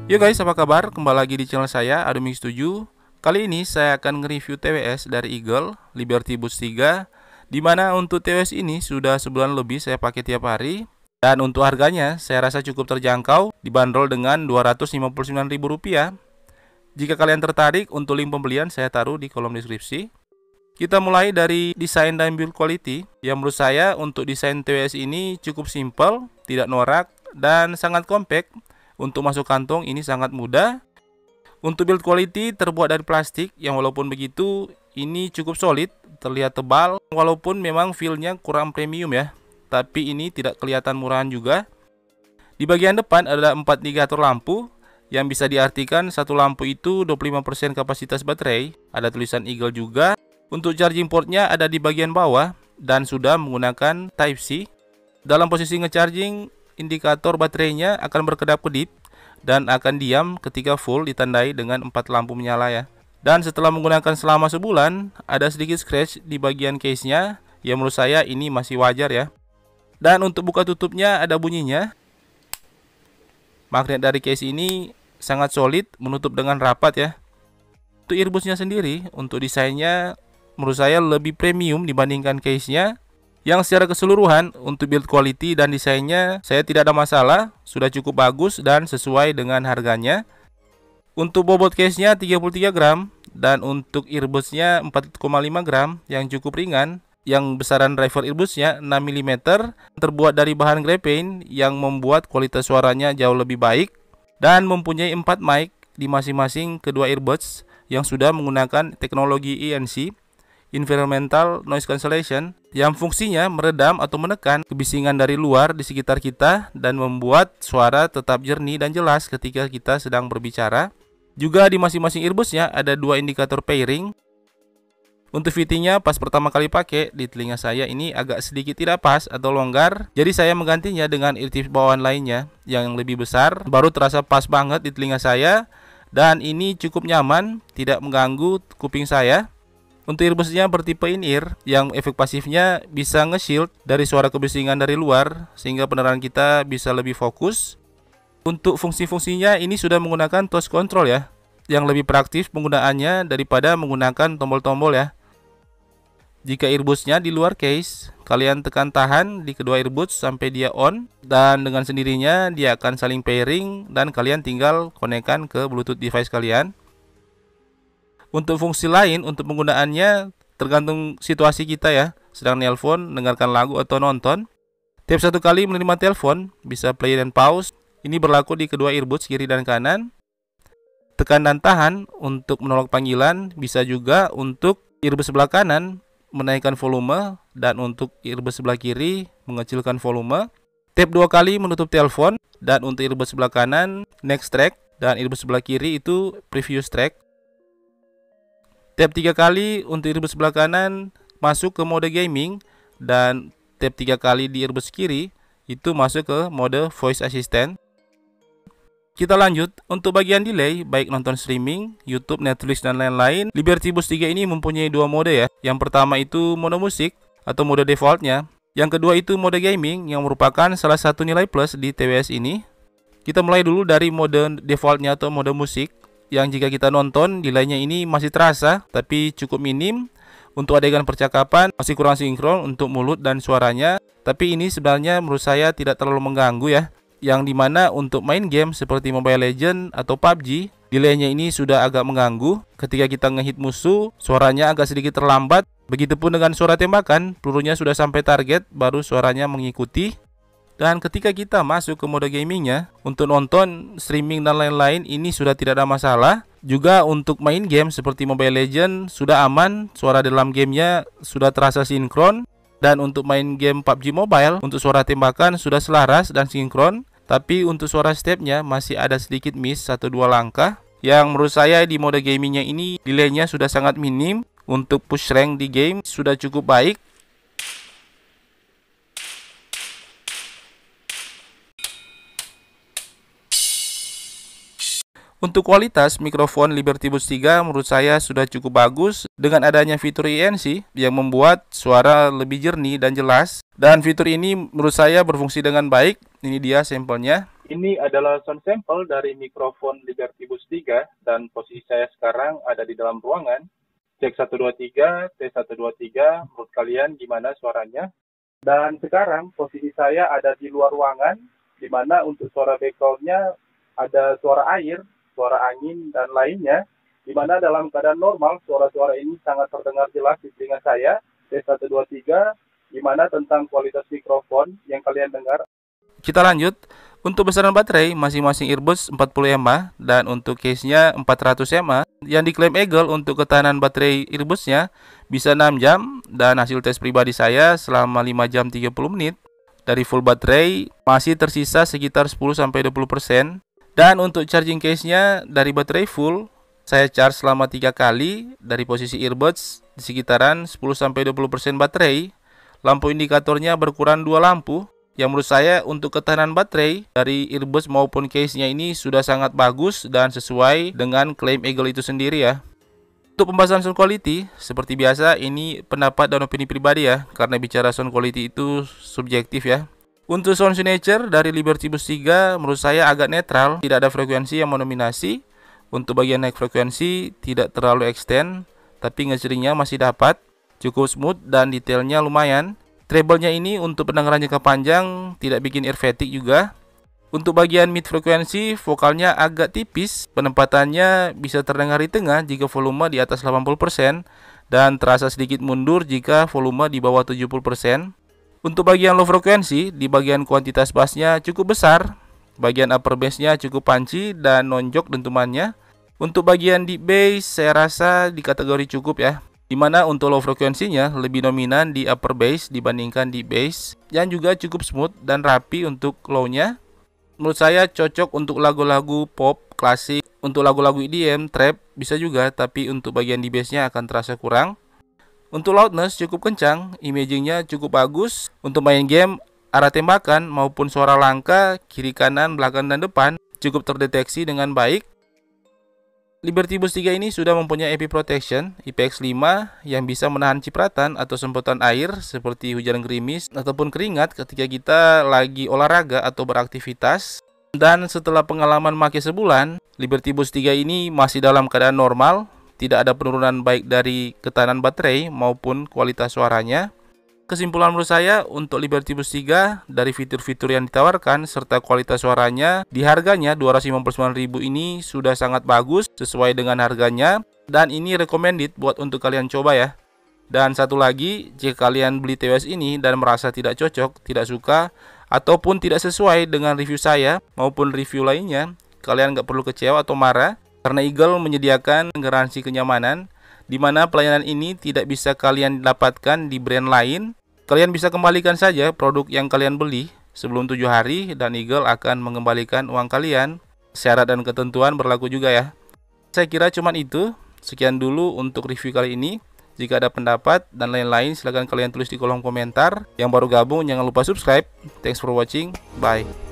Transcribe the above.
Yo guys, apa kabar? Kembali lagi di channel saya, Adumix7. Kali ini saya akan nge-review TWS dari Eagle Liberty Boost 3, dimana untuk TWS ini sudah sebulan lebih saya pakai tiap hari. Dan untuk harganya saya rasa cukup terjangkau, dibanderol dengan Rp259.000. Jika kalian tertarik, untuk link pembelian saya taruh di kolom deskripsi. Kita mulai dari desain dan build quality. Yang menurut saya untuk desain TWS ini cukup simple, tidak norak, dan sangat compact. Untuk masuk kantong ini sangat mudah. Untuk build quality terbuat dari plastik yang walaupun begitu ini cukup solid, terlihat tebal. Walaupun memang feel-nya kurang premium ya, tapi ini tidak kelihatan murahan juga. Di bagian depan ada 4 indikator lampu yang bisa diartikan satu lampu itu 25% kapasitas baterai. Ada tulisan Eagle juga. Untuk charging portnya ada di bagian bawah dan sudah menggunakan Type-C. Dalam posisi ngecharging, indikator baterainya akan berkedap-kedip dan akan diam ketika full, ditandai dengan 4 lampu menyala ya. Dan setelah menggunakan selama sebulan, ada sedikit scratch di bagian case-nya yang menurut saya ini masih wajar ya. Dan untuk buka tutupnya ada bunyinya. Magnet dari case ini sangat solid, menutup dengan rapat ya. Untuk earbudsnya sendiri, untuk desainnya menurut saya lebih premium dibandingkan case-nya. Yang secara keseluruhan untuk build quality dan desainnya saya tidak ada masalah, sudah cukup bagus dan sesuai dengan harganya. Untuk bobot case-nya 33 gram dan untuk earbudsnya 4,5 gram yang cukup ringan. Yang besaran driver earbudsnya 6 mm, terbuat dari bahan graphene yang membuat kualitas suaranya jauh lebih baik dan mempunyai 4 mic di masing-masing kedua earbuds yang sudah menggunakan teknologi ENC, Environmental Noise Cancellation, yang fungsinya meredam atau menekan kebisingan dari luar di sekitar kita dan membuat suara tetap jernih dan jelas ketika kita sedang berbicara. Juga di masing-masing earbudsnya ada 2 indikator pairing. Untuk fittingnya pas pertama kali pakai di telinga saya ini agak sedikit tidak pas atau longgar, jadi saya menggantinya dengan earpiece bawaan lainnya yang lebih besar, baru terasa pas banget di telinga saya dan ini cukup nyaman, tidak mengganggu kuping saya. Untuk earbudsnya bertipe in-ear yang efek pasifnya bisa nge-shield dari suara kebisingan dari luar sehingga pendengaran kita bisa lebih fokus. Untuk fungsi-fungsinya ini sudah menggunakan touch control ya, yang lebih praktis penggunaannya daripada menggunakan tombol-tombol ya. Jika earbudsnya di luar case, kalian tekan tahan di kedua earbuds sampai dia on dan dengan sendirinya dia akan saling pairing dan kalian tinggal konekkan ke Bluetooth device kalian. Untuk fungsi lain untuk penggunaannya tergantung situasi kita ya, sedang nelpon, dengarkan lagu atau nonton. Tiap satu kali menerima telepon bisa play dan pause. Ini berlaku di kedua earbuds kiri dan kanan. Tekan dan tahan untuk menolak panggilan, bisa juga untuk earbuds sebelah kanan menaikkan volume dan untuk earbuds sebelah kiri mengecilkan volume. Tap 2 kali menutup telepon dan untuk earbuds sebelah kanan next track dan earbuds sebelah kiri itu previous track. Tap 3 kali untuk earbuds sebelah kanan masuk ke mode gaming dan tap 3 kali di earbuds kiri itu masuk ke mode voice assistant. Kita lanjut untuk bagian delay, baik nonton streaming, YouTube, Netflix dan lain-lain. Liberty Boost 3 ini mempunyai 2 mode ya. Yang pertama itu mode musik atau mode defaultnya. Yang kedua itu mode gaming yang merupakan salah satu nilai plus di TWS ini. Kita mulai dulu dari mode defaultnya atau mode musik, yang jika kita nonton delaynya ini masih terasa tapi cukup minim. Untuk adegan percakapan masih kurang sinkron untuk mulut dan suaranya, tapi ini sebenarnya menurut saya tidak terlalu mengganggu ya. Yang dimana untuk main game seperti Mobile Legends atau PUBG, delaynya ini sudah agak mengganggu. Ketika kita ngehit musuh, suaranya agak sedikit terlambat. Begitupun dengan suara tembakan, pelurunya sudah sampai target baru suaranya mengikuti. Dan ketika kita masuk ke mode gamingnya, untuk nonton, streaming dan lain-lain ini sudah tidak ada masalah. Juga untuk main game seperti Mobile Legends sudah aman, suara dalam gamenya sudah terasa sinkron. Dan untuk main game PUBG Mobile, untuk suara tembakan sudah selaras dan sinkron. Tapi untuk suara stepnya masih ada sedikit miss 1-2 langkah. Yang menurut saya di mode gamingnya ini delaynya sudah sangat minim. Untuk push rank di game sudah cukup baik. Untuk kualitas mikrofon Liberty Boost 3 menurut saya sudah cukup bagus dengan adanya fitur ENC yang membuat suara lebih jernih dan jelas. Dan fitur ini menurut saya berfungsi dengan baik. Ini dia sampelnya. Ini adalah sound sample dari mikrofon Liberty Boost 3 dan posisi saya sekarang ada di dalam ruangan. Cek 123, tes 123, menurut kalian gimana suaranya? Dan sekarang posisi saya ada di luar ruangan, di mana untuk suara background-nya ada suara air, suara angin, dan lainnya, di mana dalam keadaan normal suara-suara ini sangat terdengar jelas di telinga saya. Tes 123, di mana tentang kualitas mikrofon yang kalian dengar. Kita lanjut. Untuk besaran baterai, masing-masing earbuds 40 mAh dan untuk case-nya 400 mAh. Yang diklaim Eagle untuk ketahanan baterai earbuds-nya bisa 6 jam dan hasil tes pribadi saya selama 5 jam 30 menit. Dari full baterai masih tersisa sekitar 10-20%. Dan untuk charging case-nya dari baterai full, saya charge selama 3 kali dari posisi earbuds di sekitaran 10-20% baterai. Lampu indikatornya berkurang 2 lampu. Yang menurut saya untuk ketahanan baterai dari earbuds maupun case-nya ini sudah sangat bagus dan sesuai dengan klaim Eagle itu sendiri ya. Untuk pembahasan sound quality, seperti biasa ini pendapat dan opini pribadi ya, karena bicara sound quality itu subjektif ya. Untuk sound signature dari Liberty Boost 3 menurut saya agak netral, tidak ada frekuensi yang mendominasi. Untuk bagian naik frekuensi tidak terlalu extend, tapi ngeseringnya masih dapat, cukup smooth dan detailnya lumayan. Treble-nya ini untuk pendengaran jangka panjang, tidak bikin ear fatigue juga. Untuk bagian mid frekuensi, vokalnya agak tipis, penempatannya bisa terdengar di tengah jika volume di atas 80% dan terasa sedikit mundur jika volume di bawah 70%. Untuk bagian low frekuensi, di bagian kuantitas bassnya cukup besar, bagian upper bass-nya cukup punchy dan nonjok dentumannya. Untuk bagian deep bass, saya rasa di kategori cukup ya. Dimana untuk low frekuensinya lebih dominan di upper bass dibandingkan deep bass, yang juga cukup smooth dan rapi untuk low-nya. Menurut saya cocok untuk lagu-lagu pop, klasik, untuk lagu-lagu EDM, trap bisa juga, tapi untuk bagian deep bass-nya akan terasa kurang. Untuk loudness cukup kencang, imaging-nya cukup bagus. Untuk main game, arah tembakan maupun suara langka, kiri kanan, belakang dan depan cukup terdeteksi dengan baik. Liberty Boost 3 ini sudah mempunyai IP Protection IPX5 yang bisa menahan cipratan atau semprotan air seperti hujan gerimis ataupun keringat ketika kita lagi olahraga atau beraktivitas. Dan setelah pengalaman pakai sebulan, Liberty Boost 3 ini masih dalam keadaan normal, tidak ada penurunan baik dari ketahanan baterai maupun kualitas suaranya. Kesimpulan menurut saya untuk Liberty Boost 3 dari fitur-fitur yang ditawarkan serta kualitas suaranya di harganya 259.000 ini sudah sangat bagus sesuai dengan harganya dan ini recommended buat untuk kalian coba ya. Dan satu lagi, jika kalian beli TWS ini dan merasa tidak cocok, tidak suka ataupun tidak sesuai dengan review saya maupun review lainnya, kalian nggak perlu kecewa atau marah karena Eagle menyediakan garansi kenyamanan di mana pelayanan ini tidak bisa kalian dapatkan di brand lain. Kalian bisa kembalikan saja produk yang kalian beli sebelum 7 hari dan Eagle akan mengembalikan uang kalian. Syarat dan ketentuan berlaku juga ya. Saya kira cuman itu. Sekian dulu untuk review kali ini. Jika ada pendapat dan lain-lain silahkan kalian tulis di kolom komentar. Yang baru gabung jangan lupa subscribe. Thanks for watching. Bye.